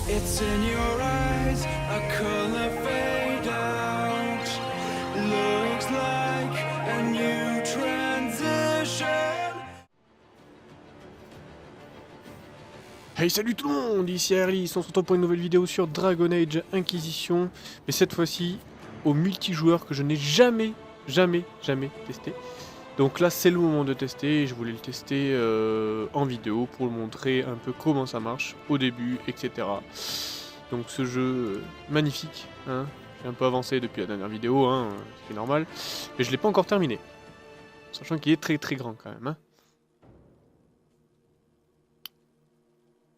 It's in your eyes, a color fade out. Looks like a new transition. Hey, salut tout le monde, ici Airly, on se retrouve pour une nouvelle vidéo sur Dragon Age Inquisition, mais cette fois-ci au multijoueur que je n'ai jamais testé. Donc là c'est le moment de tester, et je voulais le tester en vidéo pour montrer un peu comment ça marche au début, etc. Donc ce jeu magnifique, hein, j'ai un peu avancé depuis la dernière vidéo, hein, ce qui est normal, mais je l'ai pas encore terminé, sachant qu'il est très grand quand même. Hein.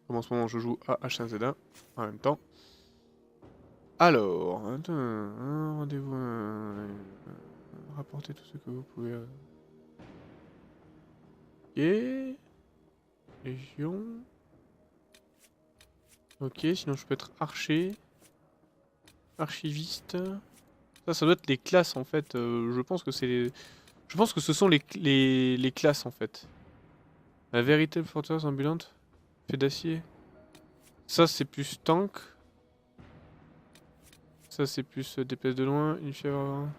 Comme en ce moment je joue à H1Z1 en même temps. Alors, un rendez-vous, rapportez tout ce que vous pouvez. Ok. Légion. Ok, sinon je peux être archer. Archiviste. Ça doit être les classes en fait. Je pense que c'est les... Je pense que ce sont les classes en fait. La véritable forteresse ambulante. Fait d'acier. Ça c'est plus tank. Ça c'est plus DPS de loin. Une fièvre.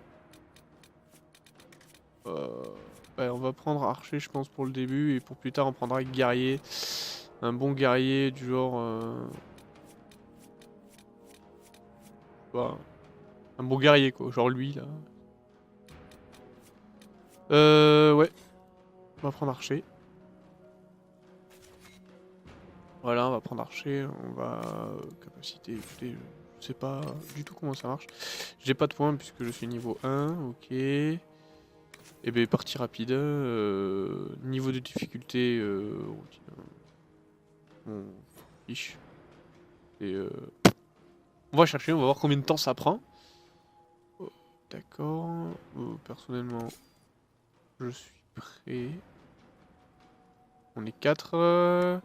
Ouais, on va prendre archer je pense pour le début. Et pour plus tard on prendra guerrier. Un bon guerrier du genre... Bah, un bon guerrier quoi. Genre lui là. Ouais. On va prendre archer. Voilà, on va prendre archer, on va... capacité, écoutez, je sais pas du tout comment ça marche. J'ai pas de points puisque je suis niveau 1, ok. Et ben partie rapide, niveau de difficulté, on fiche. Et on va chercher, on va voir combien de temps ça prend. Oh, d'accord, personnellement, je suis prêt. On est 4.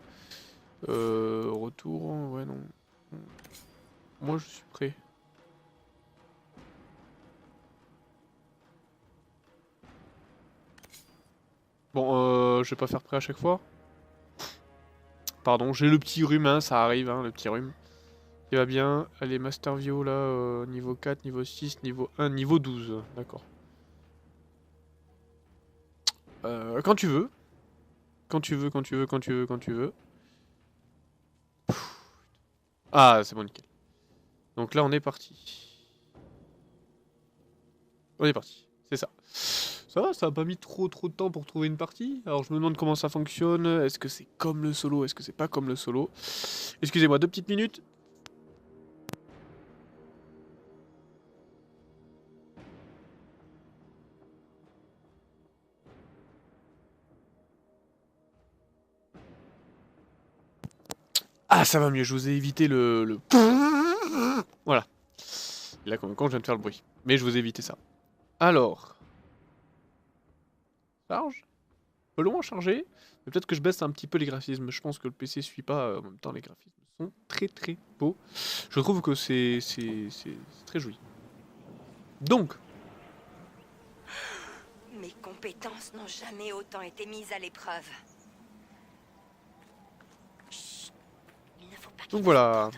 Retour, ouais non. Moi je suis prêt. Bon, je vais pas faire prêt à chaque fois. Pardon, j'ai le petit rhume, hein, ça arrive, hein, le petit rhume. Qui va bien. Allez, Master Vio là, niveau 4, niveau 6, niveau 1, niveau 12. D'accord. Quand tu veux. Quand tu veux, quand tu veux, quand tu veux, quand tu veux. Ah, c'est bon, nickel. Donc là, on est parti. On est parti, c'est ça. Ça a pas mis trop de temps pour trouver une partie. Alors je me demande comment ça fonctionne. Est-ce que c'est comme le solo? Est-ce que c'est pas comme le solo? Excusez-moi, 2 petites minutes. Ah, ça va mieux, je vous ai évité le... Voilà. Là, quand je viens de faire le bruit. Mais je vous ai évité ça. Alors... Charge? Un peu long à charger. Mais peut-être que je baisse un petit peu les graphismes. Je pense que le PC suit pas. En même temps, les graphismes sont très beaux. Je trouve que c'est très joli. Donc... Mes compétences n'ont jamais autant été mises à l'épreuve. Chut. Il ne faut pas Donc voilà.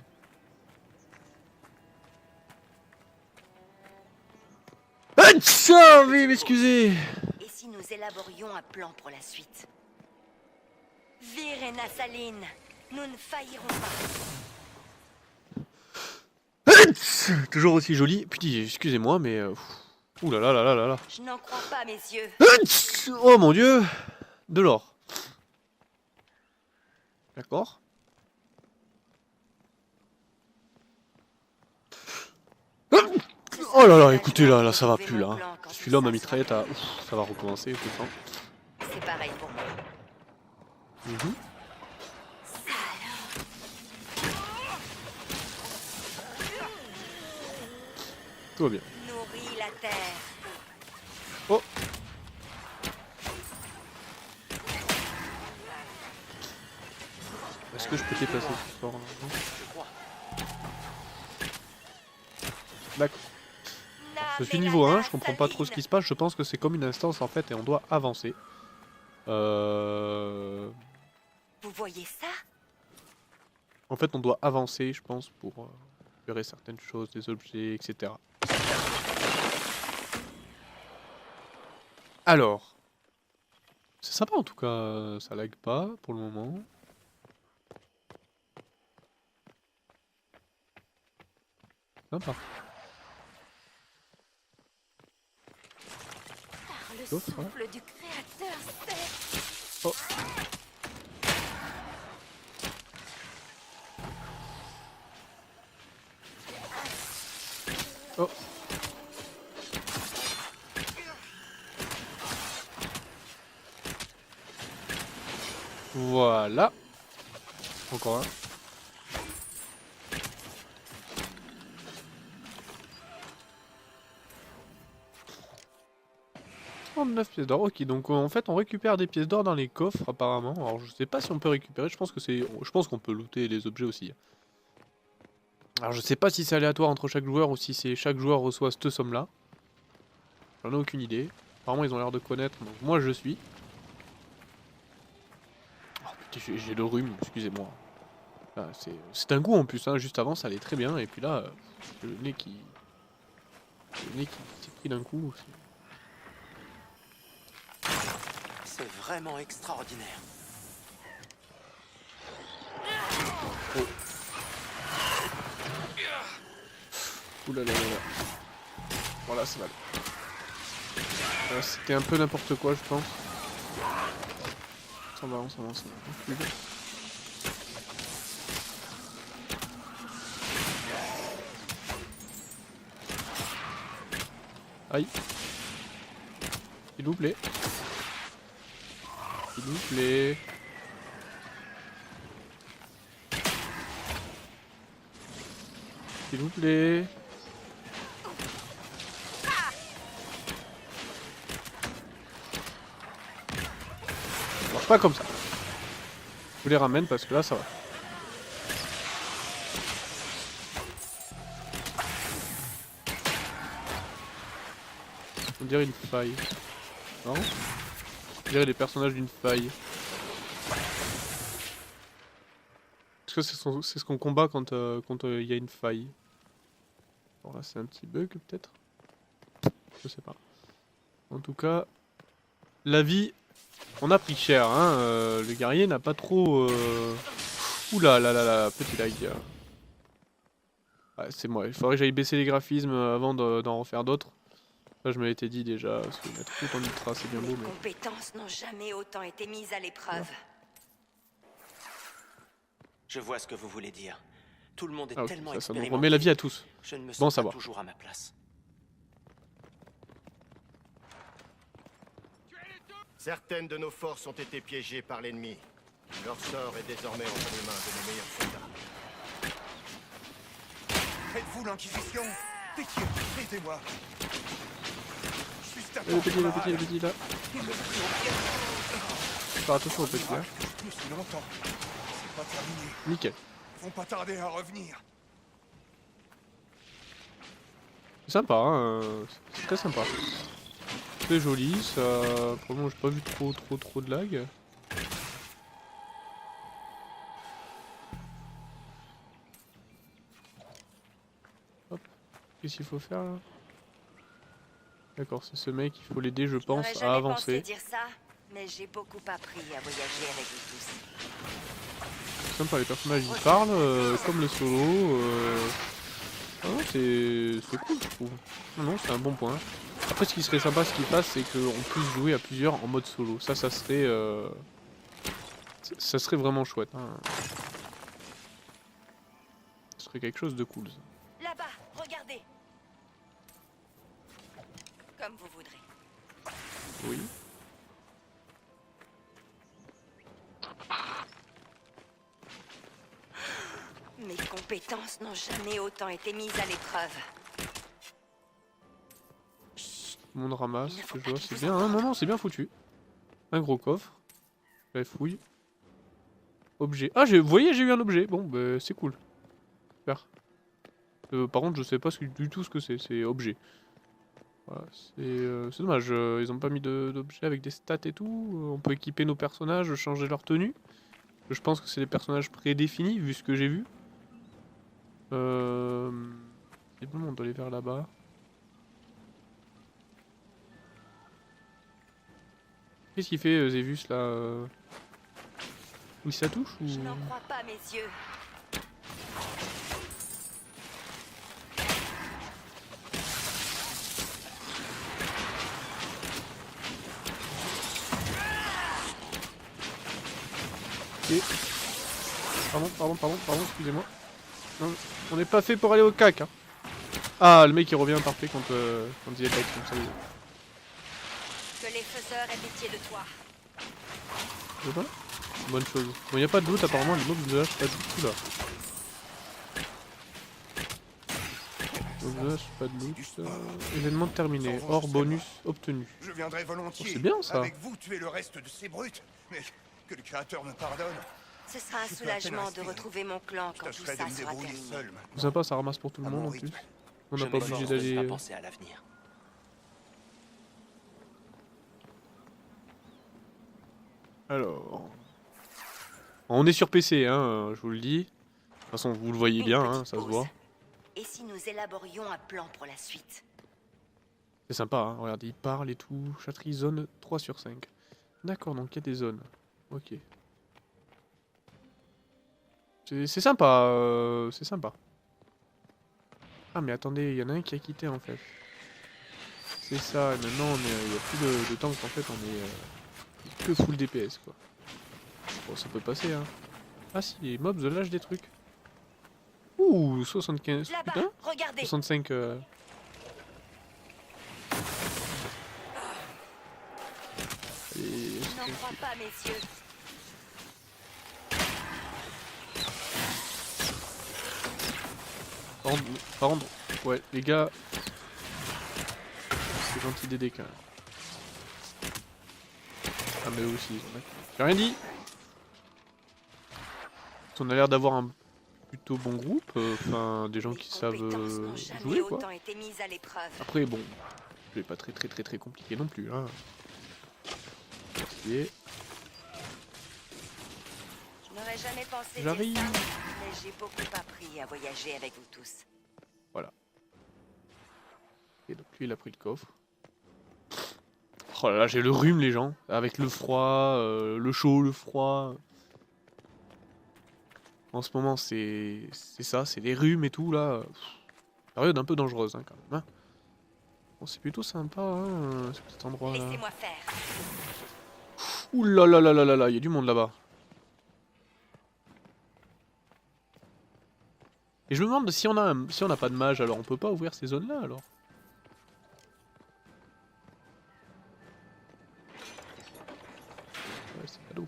Ah, oui, m'excusez. Et si nous élaborions un plan pour la suite? Virena Saline, nous ne faillirons pas. Toujours aussi joli. Putain, excusez-moi, mais... Ouh là là là là là là. Je n'en crois pas, messieurs. Oh mon dieu. De l'or. D'accord. Oh là là, écoutez là, ça va plus là. Je suis là, ma mitraillette à... Ouf, ça va recommencer tout le temps. C'est pareil pour moi. Tout va bien. Nourris la terre. Oh. Est-ce que je peux déplacer ce soir là? D'accord. Je suis niveau 1, je comprends pas trop ce qui se passe, je pense que c'est comme une instance en fait et on doit avancer. Vous voyez ça? En fait, on doit avancer, je pense, pour récupérer certaines choses, des objets, etc. Alors, c'est sympa en tout cas, ça lag pas pour le moment. Sympa. Par le Sauf, ouais. souffle du créateur, c'est... Oh. Oh. Voilà. Encore un. 39 pièces d'or, ok, donc en fait on récupère des pièces d'or dans les coffres apparemment. Alors je sais pas si on peut récupérer, je pense que c'est. Je pense qu'on peut looter les objets aussi. Alors je sais pas si c'est aléatoire entre chaque joueur ou si c'est chaque joueur reçoit cette somme là. J'en ai aucune idée. Apparemment ils ont l'air de connaître, donc moi je suis. Oh putain, j'ai le rhume, excusez-moi. Ah, c'est un goût en plus, hein. Juste avant ça allait très bien et puis là, le nez qui. Le nez qui s'est pris d'un coup. C'est vraiment extraordinaire. Oh. Ouh là là là là. Voilà, ça va. C'était un peu n'importe quoi, je pense. Ça va, ça va, ça va. Recule. Aïe. S'il vous plaît. S'il vous plaît. S'il vous plaît. Ça marche pas comme ça. Je vous les ramène parce que là ça va. On dirait une faille. Non? On dirait les personnages d'une faille. Est-ce que c'est ce qu'on combat quand il y a une faille? Bon là c'est un petit bug peut-être? Je sais pas. En tout cas, la vie, on a pris cher, hein. Le guerrier n'a pas trop... Oula là là là, petit lag. Ouais, c'est moi, il faudrait que j'aille baisser les graphismes avant d'en refaire d'autres. Là je me l'étais dit déjà, parce que mettre tout en ultra c'est bien beau Mes mais... compétences n'ont jamais autant été mises à l'épreuve. Je vois ce que vous voulez dire. Tout le monde est Ah ok, tellement ça nous expérimenté. remet la vie à tous. Je ne me Bon à sens pas savoir. toujours à ma place. Certaines de nos forces ont été piégées par l'ennemi. Leur sort est désormais entre les mains de nos meilleurs soldats. Êtes-vous l'Inquisition? Pitié, aidez-moi. Je suis Le petit là. Faire attention au petit là. Plus si longtemps. C'est pas terminé. Nickel. Ils vont pas tarder à revenir. C'est sympa, hein. C'est très sympa. C'est joli, ça... Pour le moment j'ai pas vu trop de lag. Hop. Qu'est-ce qu'il faut faire là? D'accord, c'est ce mec, il faut l'aider je pense J'aurais à jamais avancer. pensé dire ça, mais j'ai beaucoup appris à voyager avec vous tous. C'est sympa, les personnages ils parlent, comme le solo. Ah non, c'est cool je trouve. Non, non, c'est un bon point. Après ce qui serait sympa, ce qu'il fasse, c'est qu'on puisse jouer à plusieurs en mode solo. Ça serait... Ça serait vraiment chouette. Hein. Ce serait quelque chose de cool. Ça. Là-bas, regardez. Comme vous voudrez. Oui. Mes compétences n'ont jamais autant été mises à l'épreuve. Tout le monde ramasse ce que je vois. C'est bien. Hein, non, non, c'est bien foutu. Un gros coffre. La fouille. Objet. Ah, vous voyez, j'ai eu un objet. Bon, bah, c'est cool. Super. Par contre, je sais pas du tout ce que c'est. C'est objet. Voilà, c'est dommage. Ils ont pas mis d'objet avec des stats et tout. On peut équiper nos personnages, changer leur tenue. Je pense que c'est des personnages prédéfinis, vu ce que j'ai vu. Et bon, on doit aller vers là-bas. Qu'est-ce qu'il fait, Zevus, là Oui, ça touche ou... Je n'en crois pas mes yeux. Ok. Pardon, excusez-moi. Non, on n'est pas fait pour aller au cac, hein. Ah, le mec il revient parfait quand il est avec comme ça. Que les faiseurs aient pitié de toi. Je sais pas. Bonne chose. Bon, y a pas de loot apparemment, les mobs de là, je sais pas du tout là. Donc là, je pas de loot. Événement terminé. Or bonus obtenu. Je viendrai volontiers. Oh, c'est bien, ça. Avec vous tuer le reste de ces brutes. Mais que le créateur me pardonne. Ce sera un Je peux à peine soulagement de respirer. retrouver mon clan Je quand tout tâcherai ça de me sera débrouiller terminé. seul maintenant. C'est sympa, ça ramasse pour tout le À monde mon en plus. rythme. On Je n'a pas m'efforce obligé de ne d'aller. pas penser à l'avenir. Alors. On est sur PC, hein, je vous le dis. De toute façon, vous le voyez Une bien, hein, petite ça se pause. voit. Et si nous élaborions un plan pour la suite? C'est sympa, hein, regardez, il parle et tout. Chatterie zone 3 sur 5. D'accord, donc il y a des zones. Ok. C'est sympa, c'est sympa. Ah mais attendez, il y en a un qui a quitté en fait. C'est ça, et maintenant il n'y a plus de tank en fait, on est que full DPS quoi. Bon ça peut passer hein. Ah si, les mobs lâchent des trucs. Ouh, 75, Là-bas, putain, regardez. 65... Allez, Je n'en crois pas mes yeux. Par contre, ouais, les gars, c'est gentil d'aider quand même. Ah mais eux aussi, j'ai rien dit. On a l'air d'avoir un plutôt bon groupe, enfin des gens Mes qui savent compétences n'ont jamais jouer quoi. autant été mises à l'épreuve. Après bon, c'est pas très compliqué non plus hein. Merci. Je n'aurais jamais pensé dire J'arrive. ça, mais j'ai beaucoup appris à voyager avec vous tous. Et donc lui il a pris le coffre. Oh là là, j'ai le rhume les gens, avec le froid, le chaud, le froid. En ce moment c'est ça, c'est les rhumes et tout là. Période un peu dangereuse hein, quand même. Hein. Bon c'est plutôt sympa hein, cet endroit là. Laissez-moi faire. Ouh là là là là là là, il y a du monde là-bas. Et je me demande si on a pas de mage alors on peut pas ouvrir ces zones là alors. Ouais, c'est cadeau.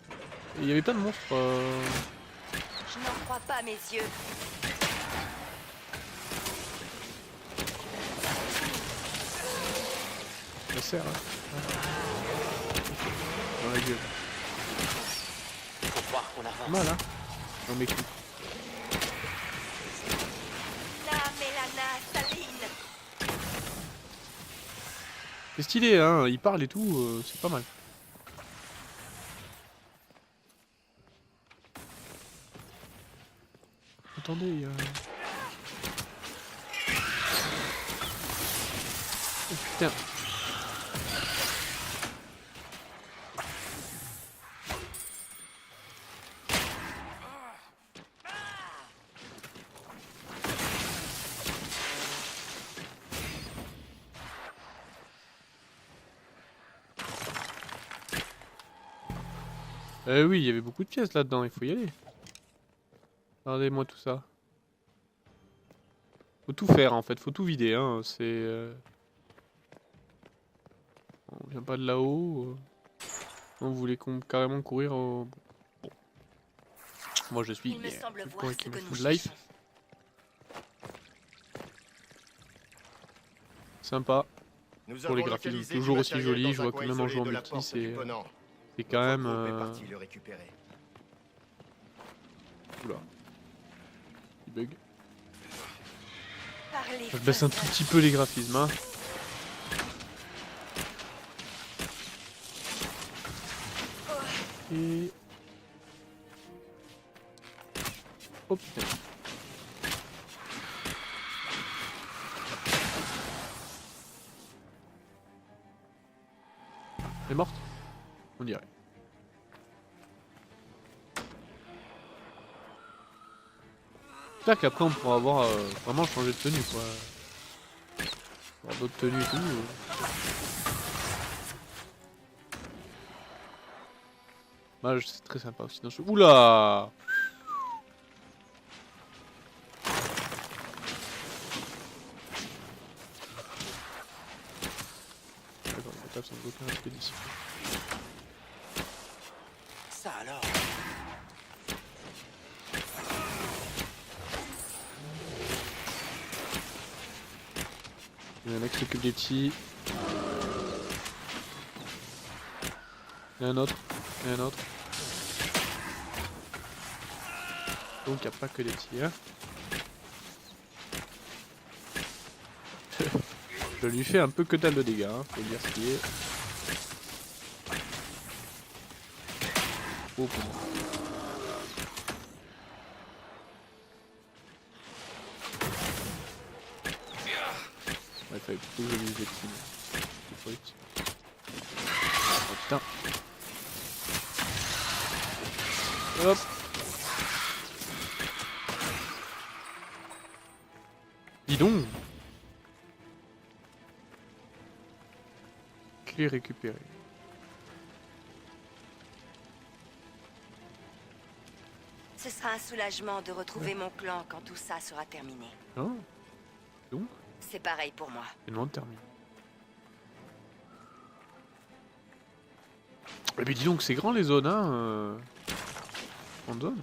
Et il y avait plein de monstres. Je n'en crois pas mes yeux. Ça sert hein. Dans la gueule. Faut croire qu'on avance. Mal hein. Dans mes coups. La Mélana Saline. C'est stylé hein, il parle et tout, c'est pas mal. Attendez, il y a... Oh putain. Oui, il y avait beaucoup de pièces là-dedans, il faut y aller. Regardez-moi tout ça. Faut tout faire en fait, faut tout vider, hein. C'est... On vient pas de là-haut. On voulait carrément courir au... Bon. Moi je suis Il me semble tout le voir temps ce avec que mon nous full life. cherchons. Sympa. Nous Pour les avons graphismes, localisé toujours du aussi matériel joli, dans je un vois que coin même en isolé jouant de la multi, porte du Ponant. c'est quand même... Notre groupe est parti le récupérer. Oula. Il bug. Par les Je baisse un tout petit peu les graphismes, hein. Et... Oh putain. Elle est morte? On dirait. J'espère qu'après on pourra avoir vraiment changé de tenue quoi. Avoir d'autres tenues et tout. Bah, c'est très sympa aussi dans ce... Oula! D'accord, il tape sans aucun expédition. Ça alors. Il y en a qui s'occupe des petits. Il y en a un autre. Il y en a un autre. Donc il n'y a pas que des petits. Hein. Je lui fais un peu que dalle de dégâts, hein, faut dire ce qui est. Oh putain. Ouais, il fallait plutôt que je vise les petits. Oh putain. Hop. Dis donc. Clé récupérée. Ce sera un soulagement de retrouver mon clan quand tout ça sera terminé. Oh. Donc, C'est pareil pour moi. événement terminé. Et puis dis donc, c'est grand les zones, hein. En zone.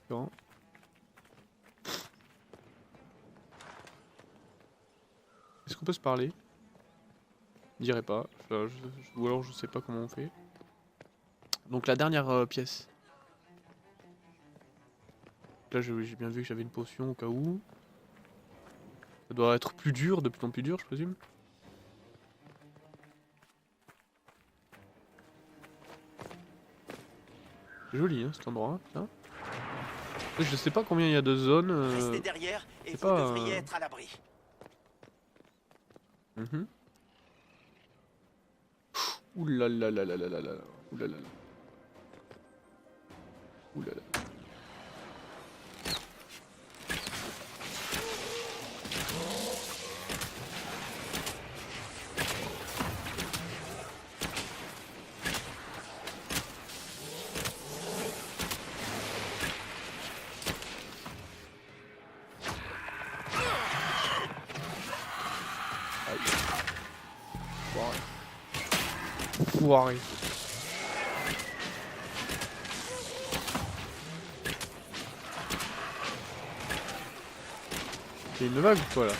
Grand. Est-ce qu'on peut se parler? Je dirais pas. Ou alors je sais pas comment on fait. Donc la dernière pièce. Là j'ai bien vu que j'avais une potion au cas où. Ça doit être plus dur, de plus en plus dur je présume. C'est joli hein, cet endroit. Hein. Je sais pas combien il y a de zones. Restez derrière et vous pas, devriez être à l'abri. Ouh là là là là là là là. Ouh là là là. Ouh là là. Foiré. C'est une vague ou quoi là?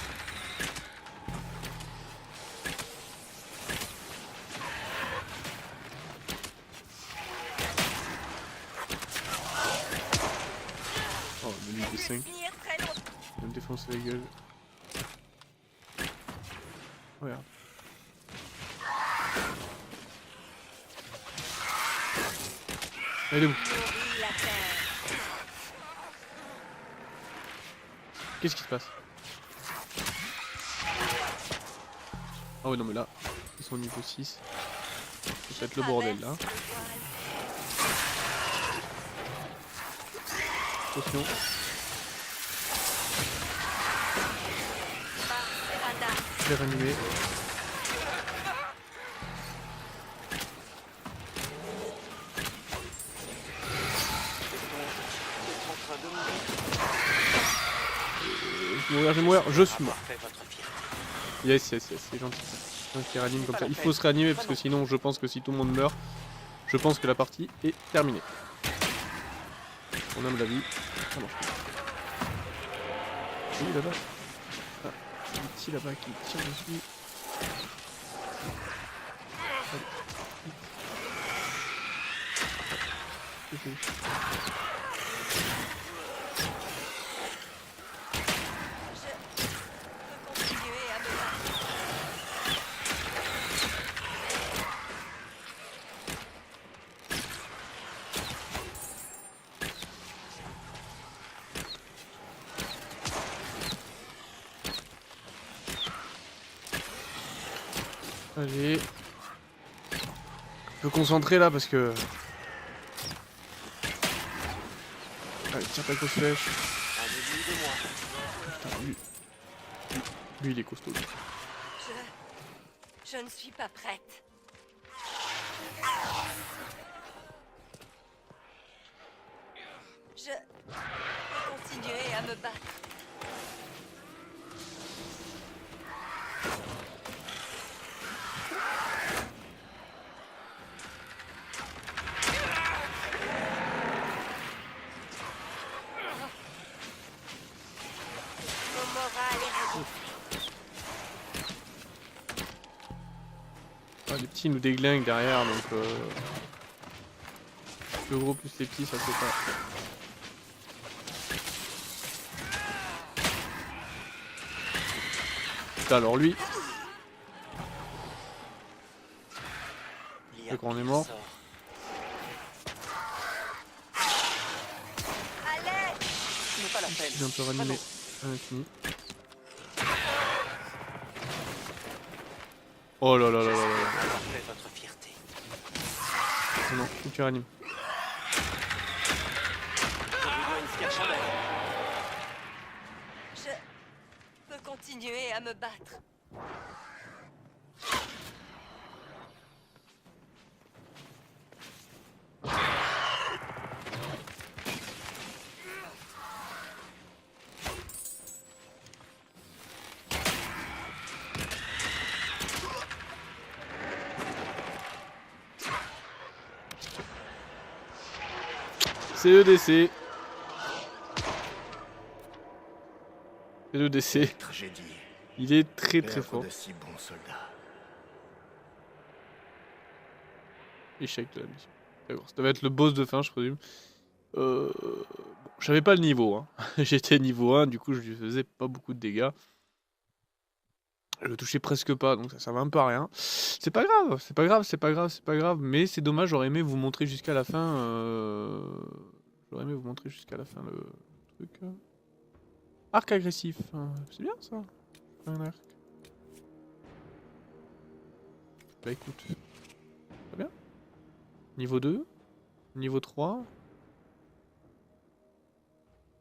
Oh, le lit des 5. Il va me défoncer la gueule. Regarde. Elle est où? Qu'est-ce qui se passe? Ah ouais non mais là, ils sont au niveau 6. C'est peut-être le bordel là. Attention. Je vais réanimer. Je vais mourir, je suis mort. Yes, yes, yes, c'est gentil. Un qui réanime comme ça. Il faut se réanimer parce que sinon je pense que si tout le monde meurt, je pense que la partie est terminée. On aime la vie. Ça marche pas. Oui là-bas. Ah, il y a un petit là-bas qui tire dessus. C'est fini. Allez. Un peu concentré là parce que... Allez, tire ta grosse flèche. Un demi de moi. Putain, lui, il est costaud. Lui. Je ne suis pas prête. Je vais continuer à me battre. Mon moral est réduit. Ah, les petits nous déglinguent derrière, donc... Le gros plus les petits, ça fait pas... Putain, alors lui... Il y Le a grand est pire mort. sort. Allez! Ce n'est pas la peine. Il est un peu ranimé. Fini. Oh là là là là là là. Parfait, votre fierté. Non, faut que tu ranimes. Je vous dois une fière chandelle. Je peux continuer à me battre. C'est le DC. C'est le DC. Tragédie. Il est très très Perdre fort. de si bons soldats. Échec de la mission. D'accord, ça va être le boss de fin, je présume. Bon, j'avais pas le niveau. Hein. J'étais niveau 1, du coup je lui faisais pas beaucoup de dégâts. Je le touchais presque pas, donc ça servait un peu à rien. C'est pas grave, c'est pas grave, c'est pas grave, c'est pas grave. Mais c'est dommage, j'aurais aimé vous montrer jusqu'à la fin. J'aurais aimé vous montrer jusqu'à la fin le truc. Arc agressif, c'est bien ça. Un arc. Bah écoute, très bien. Niveau 2, niveau 3.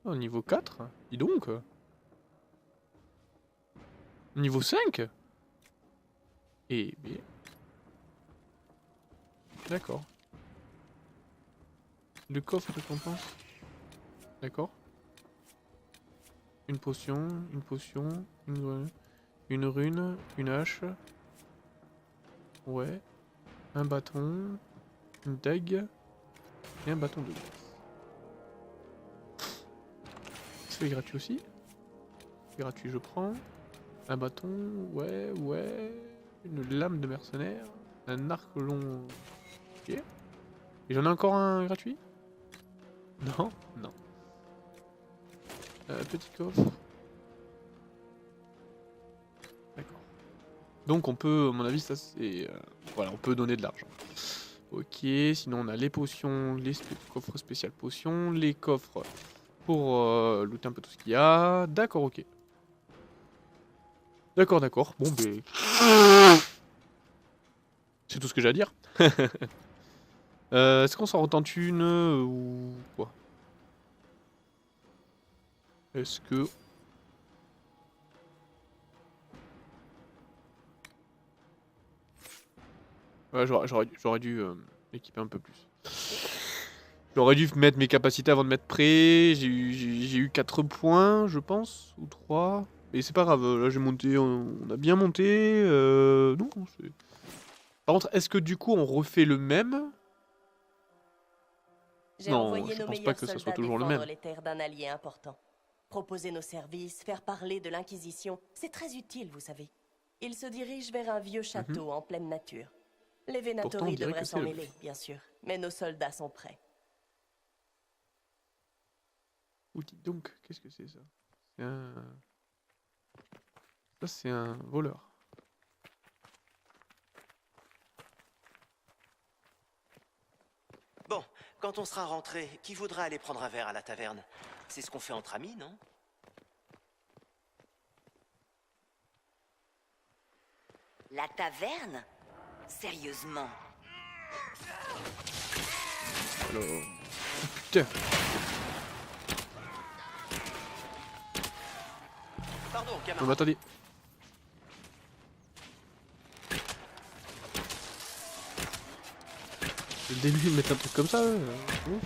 Oh, niveau 4, dis donc. Niveau 5. Eh bien. D'accord. Le coffre récompense. D'accord. Une potion, une rune, une hache. Ouais. Un bâton, une dague et un bâton de glace. C'est gratuit aussi. Gratuit, je prends. Un bâton, ouais. Une lame de mercenaire. Un arc long. Ok. Et j'en ai encore un gratuit? Non. Petit coffre. D'accord. Donc on peut, à mon avis, ça c'est... voilà, on peut donner de l'argent. Ok, sinon on a les potions, les coffres spécial potions, les coffres pour looter un peu tout ce qu'il y a. D'accord, ok. D'accord. Bon, ben... c'est tout ce que j'ai à dire. Est-ce qu'on s'en retente une ou quoi? Est-ce que... Ouais, j'aurais dû m'équiper un peu plus. J'aurais dû mettre mes capacités avant de mettre prêt. J'ai eu 4 points, je pense, ou 3. Mais c'est pas grave, là j'ai monté, on a bien monté. Non, c'est... Par contre, est-ce que du coup on refait le même? J'ai Non, envoyé je nos pense pas meilleurs que ça soit soldats toujours le défendre même. les terres d'un allié important. Proposer nos services, faire parler de l'Inquisition, c'est très utile, vous savez. Ils se dirigent vers un vieux château en pleine nature. Les Pourtant, on Venatori dirait devraient que s'en c'est le- mêler, bien sûr, mais nos soldats sont prêts. Ou dites donc, qu'est-ce que c'est ça? C'est un... Ça c'est un voleur. Bon, quand on sera rentré, qui voudra aller prendre un verre à la taverne? C'est ce qu'on fait entre amis, non? La la taverne? Sérieusement? Alors... Oh, putain. Pardon, Non camarade. mais attendez. C'est le début de mettre un truc comme ça. Ouf.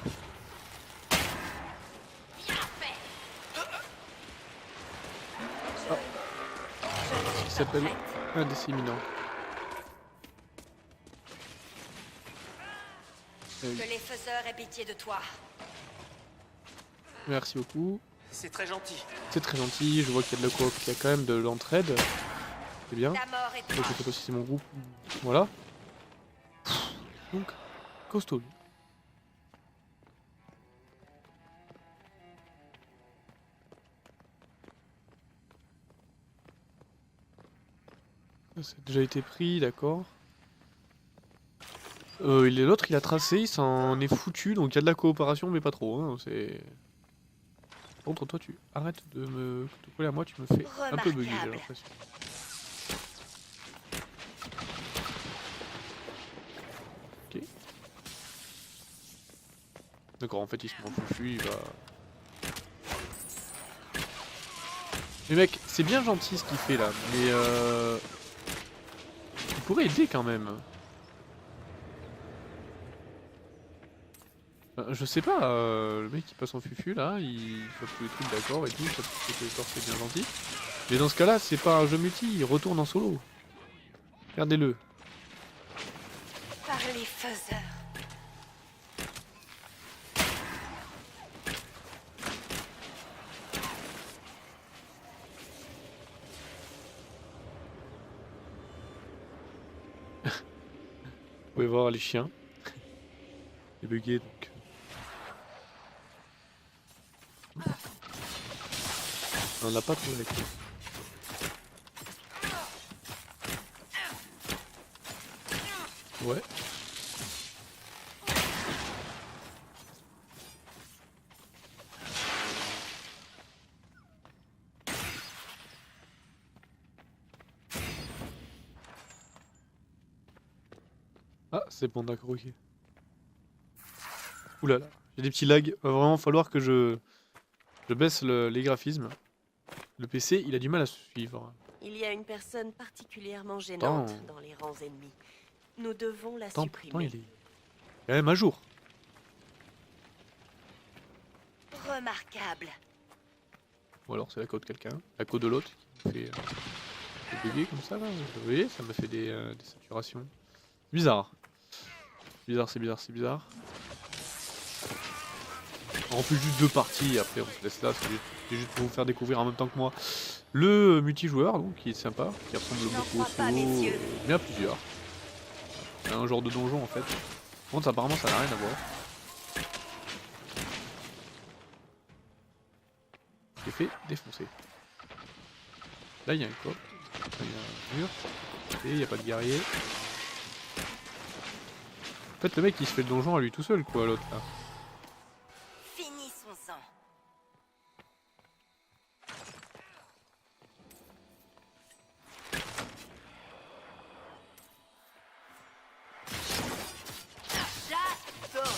Qui s'appelle un décès imminent. Que les faiseurs aient pitié de toi. Merci beaucoup. C'est très gentil. C'est très gentil. Je vois qu'il y a de la coop, qu'il y a quand même de l'entraide. C'est bien. La mort est Donc proche. c'est aussi c'est mon groupe. Voilà. Donc, costaud. Ça a déjà été pris, d'accord. L'autre il a tracé, il s'en est foutu, donc il y a de la coopération mais pas trop. Hein, c'est... Par contre toi tu arrêtes de me te coller à moi, tu me fais un peu bugger j'ai l'impression. Ok. D'accord, en fait il se m'en fout, il va... Mais mec, c'est bien gentil ce qu'il fait là, mais il pourrait aider quand même. Je sais pas, le mec qui passe en fufu là, il fait tous les trucs d'accord et tout, ça fait que c'est bien gentil. Mais dans ce cas là, c'est pas un jeu multi, il retourne en solo. Regardez-le. Par les faiseurs. Vous pouvez voir les chiens. Il est bugué donc. On n'a pas trop la clé. Ouais. Ah, c'est bon, d'accord, ok. Ouh là là, j'ai des petits lags. Va vraiment falloir que je baisse les graphismes. Le PC, il a du mal à suivre. Il y a une personne particulièrement gênante Attends. dans les rangs ennemis. Nous devons la Pourtant, supprimer. il est quand même à jour. Remarquable. Ou alors c'est la code de quelqu'un, la code de l'autre qui me fait bugger comme ça là. Vous voyez, ça me fait des saturations. C'est bizarre. C'est bizarre. En plus juste 2 parties, après on se laisse là, c'est juste pour vous faire découvrir en même temps que moi le multijoueur, donc qui est sympa, qui ressemble N'en beaucoup au crois pas, solo, messieurs. mais à plusieurs. C'est un genre de donjon en fait. Par contre apparemment ça n'a rien à voir. J'ai fait défoncer. Là il y a un coq, il y a un mur, et il n'y a pas de guerrier. En fait le mec il se fait le donjon à lui tout seul quoi, l'autre là. Finissons-en. J'adore.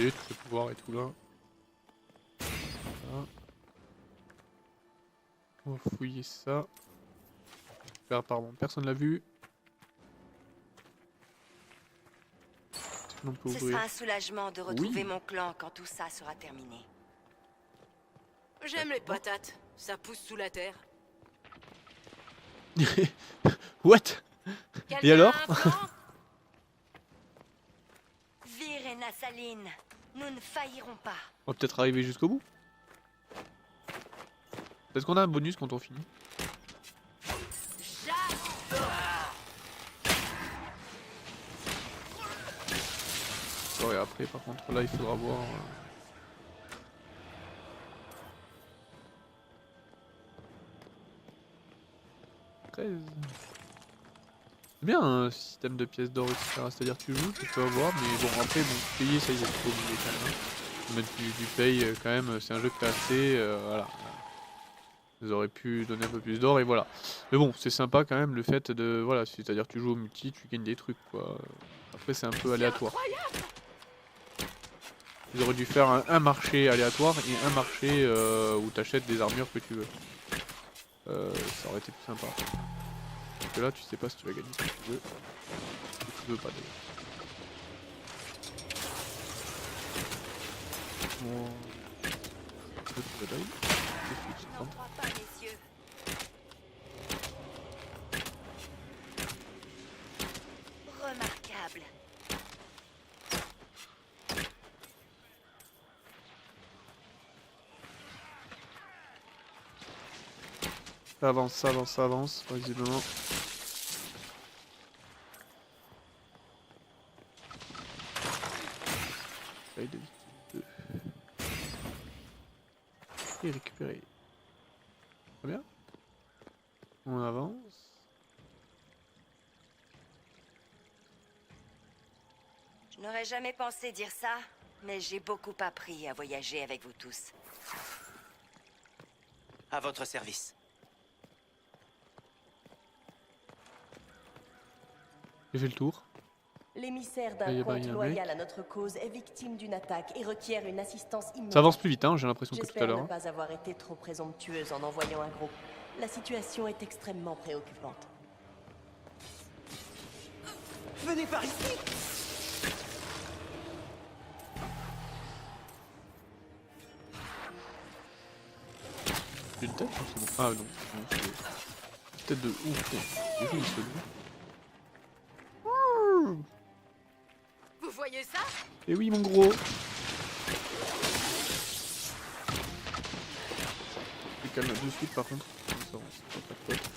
Et tous les pouvoirs et tout là. Voilà. On va fouiller ça. Apparemment personne l'a vu. Est-ce que l'on peut Ce ouvrir? sera un soulagement de retrouver Oui. mon clan quand tout ça sera terminé. J'aime les patates, ça pousse sous la terre. What? Quelqu'un alors a un plan? Vir et Nassaline, nous ne faillirons pas. On va peut-être arriver jusqu'au bout. Est-ce qu'on a un bonus quand on finit? Ouais, après par contre là il faudra voir. 13. C'est bien un système de pièces d'or, etc. C'est-à-dire que tu joues, tu peux avoir, mais bon, après, bon, payer, ça, ils sont pas obligés quand même. Hein. Mais tu payes quand même, c'est un jeu que t'as assez, voilà. Ils auraient pu donner un peu plus d'or et voilà. Mais bon, c'est sympa quand même le fait de, voilà, c'est-à-dire que tu joues au multi, tu gagnes des trucs, quoi. Après, c'est un peu aléatoire. Ils auraient dû faire un marché aléatoire et un marché où t'achètes des armures que tu veux. Ça aurait été plus sympa. Parce que là, tu sais pas si tu vas gagner ce que tu veux. Ce que tu veux pas d'ailleurs. Bon. Qu'est-ce que tu N'en crois pas, messieurs. Remarquable. Ça avance, ça avance, ça avance, visiblement. Essaye de vite. Et récupérer. Très bien. On avance. Je n'aurais jamais pensé dire ça, mais j'ai beaucoup appris à voyager avec vous tous. À votre service. J'ai fait le tour. L'émissaire Il y d'un a compte un loyal mec. à notre cause est victime d'une attaque et requiert une assistance immédiate. Ça avance plus vite, hein, j'ai l'impression que tout à J'espère l'heure. ne Hein. pas avoir été trop présomptueuse en envoyant un groupe. La situation est extrêmement préoccupante. Venez par ici. J'ai une tête ou c'est bon? Ah non, non c'est une tête de ouf. Il est joli celui-là. Vous voyez ça? Et oui mon gros. Je calme de suite par contre. Ça avance, pas de pote.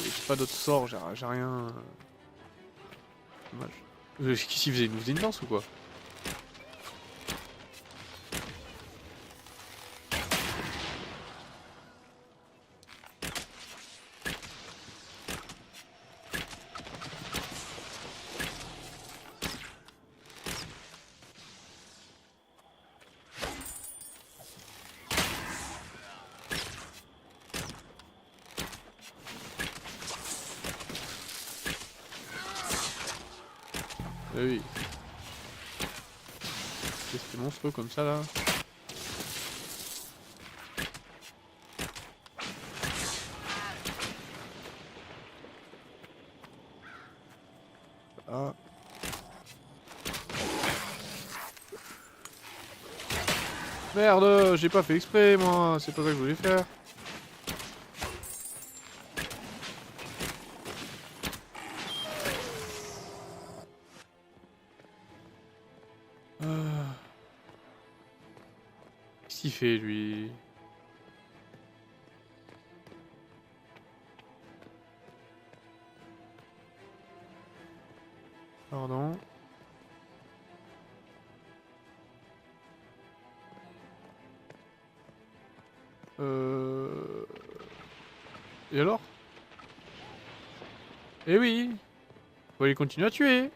J'ai pas d'autres sorts, j'ai rien. Dommage. Qu'est-ce qu'il faisait? Il nous faisait une danse ou quoi? Ah oui. C'est monstrueux comme ça là. Ah. Merde, j'ai pas fait exprès moi, c'est pas ça que je voulais faire. Qu'est-ce qu'il fait lui? Pardon. Et alors? Eh oui! Faut aller continuer à tuer!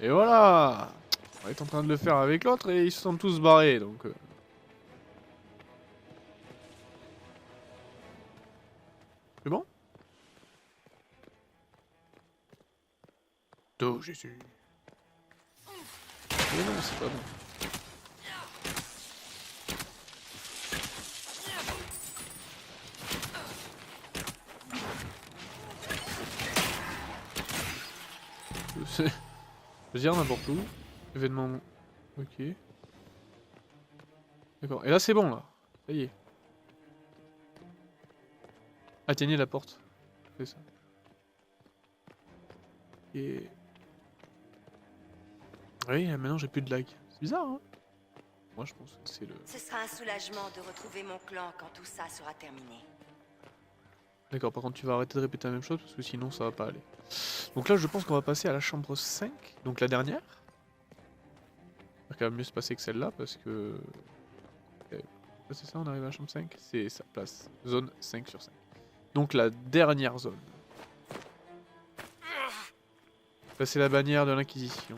Et voilà! On est en train de le faire avec l'autre et ils se sont tous barrés donc. C'est bon? Oh Jésus! Mais non, c'est pas bon. Je veux dire n'importe où. Événement. Ok. D'accord. Et là c'est bon là. Ça y est. Atteignez la porte. C'est ça. Et. Oui, maintenant j'ai plus de lag. C'est bizarre, hein? Moi je pense que c'est le. Ce sera un soulagement de retrouver mon clan quand tout ça sera terminé. D'accord, par contre tu vas arrêter de répéter la même chose parce que sinon ça va pas aller. Donc là je pense qu'on va passer à la chambre 5, donc la dernière. J'espère qu'elle va mieux se passer que celle-là parce que... C'est ça, on arrive à la chambre 5? C'est ça, place. Zone 5 sur 5. Donc la dernière zone. Ça c'est la bannière de l'Inquisition.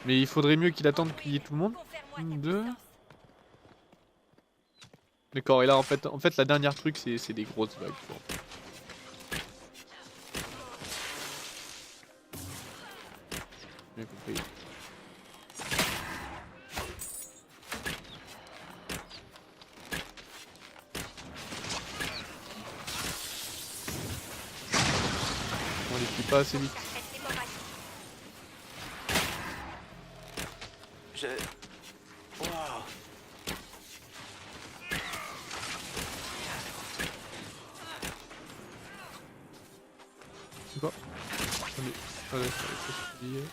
Mais il faudrait mieux qu'il attende qu'il y ait tout le monde. Confère-moi Une, ta deux. puissance. D'accord, et là en fait la dernière truc c'est des grosses vagues. Quoi. Bien compris. On les tue pas assez vite. Reste hémorragique. Je... Wow. C'est quoi? Attendez, attendez, attendez,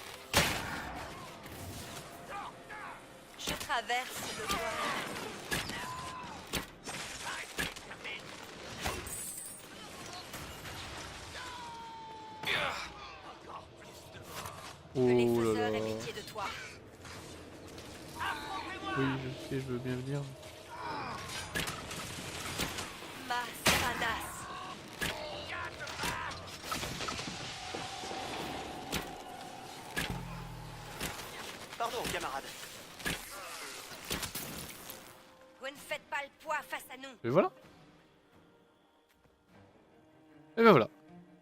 Je traverse le bois. Que les oh là faiseurs là. aient pitié de toi. Oui, je sais, je veux bien venir. Massanas. Pardon, camarade. Vous ne faites pas le poids face à nous. Et voilà. Et ben voilà.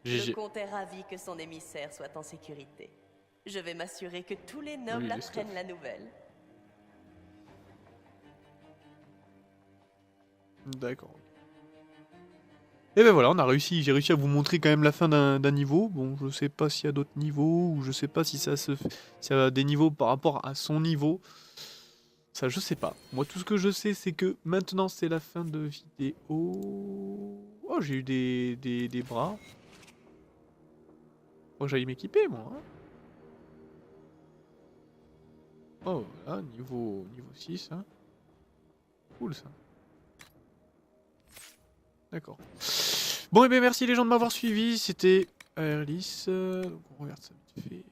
Le GG. comte est ravi que son émissaire soit en sécurité. Je vais m'assurer que tous les nobles Oui, les apprennent stuff. la nouvelle. D'accord. Et ben voilà, on a réussi. J'ai réussi à vous montrer quand même la fin d'un niveau. Bon, je sais pas s'il y a d'autres niveaux ou je sais pas si ça se, s'il y a des niveaux par rapport à son niveau. Ça, je sais pas. Moi, tout ce que je sais, c'est que maintenant, c'est la fin de vidéo. Oh, j'ai eu des bras. Faut que j'aille m'équiper, moi. Hein. Oh, là, niveau 6. Hein. Cool, ça. D'accord. Bon, et bien merci les gens de m'avoir suivi. C'était Airless. Donc, on regarde ça vite fait.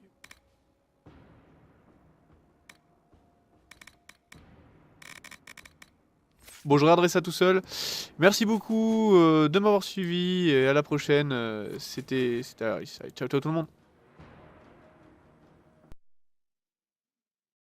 Bon, je regarderai ça tout seul. Merci beaucoup de m'avoir suivi et à la prochaine. C'était Airless. Allez, ciao, ciao tout le monde.